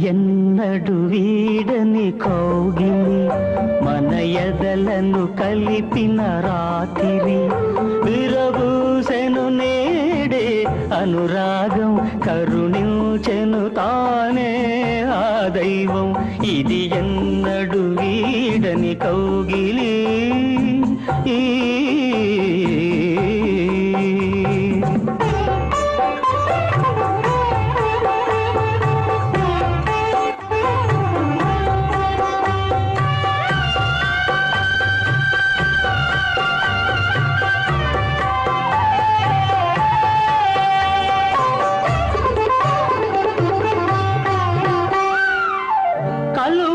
ఎన్నడు వీడని కౌగిలి మన ఎదలను కలిపిన రాత్రి విరబూసెను నేడే అనురాగం కరుణించెను తానే ఆ దైవం ఇది ఎన్నడు వీడని కౌగిలి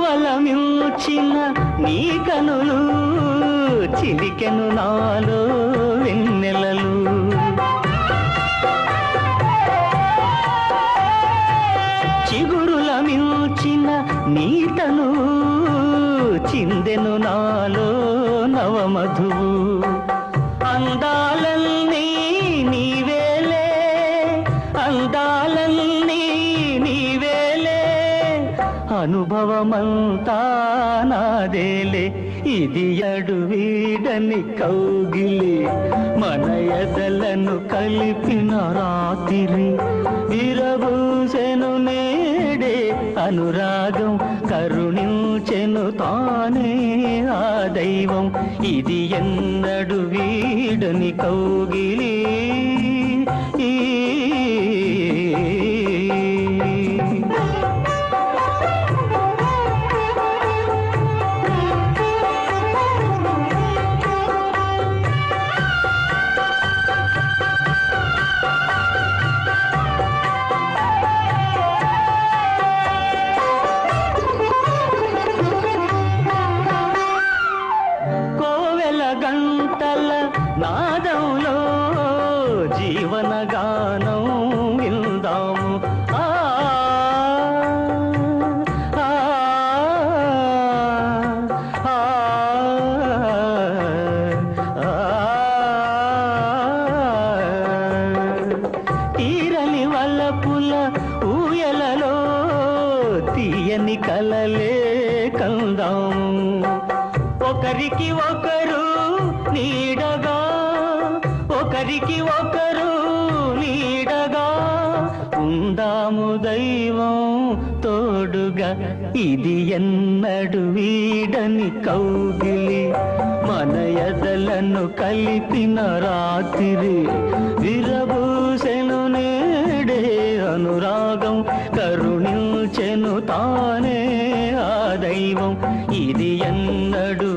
కలువలమిల్చిన నీ కనులు చిలికెను నాలో వెన్నెలలు చిగురులమిల్చిన నీ తను చిందెను నాలో నవమధువు అందాలన్నీ నీవేలే అందాలన్నీ నీవేలే అనుభవమంతా నాదేలే ఇది ఎన్నడు వీడని కౌగిలి మన ఎదలను కలిపిన రాత్రి విరబూసెను నేడే అనురాగం కరుణించెను తానే ఆ దైవం ఇది ఎన్నడు వీడని కౌగిలి గంటల నాదంలో జీవన గానం విందాము తీరని వల్లపుల ఊయలలో తీయని కలలే కందాము ఒకరికి ఒకరు నీడగా ఒకరికి ఒకరు నీడగా ఉందాము దైవం తోడుగా ఇది ఎన్నడు వీడని కౌగిలి మన ఎదలను కలిపిన రాత్రి విరబూసెను నేడే అనురాగం కరుణించెను తానే ఆ దైవం ఇది ఎన్నడు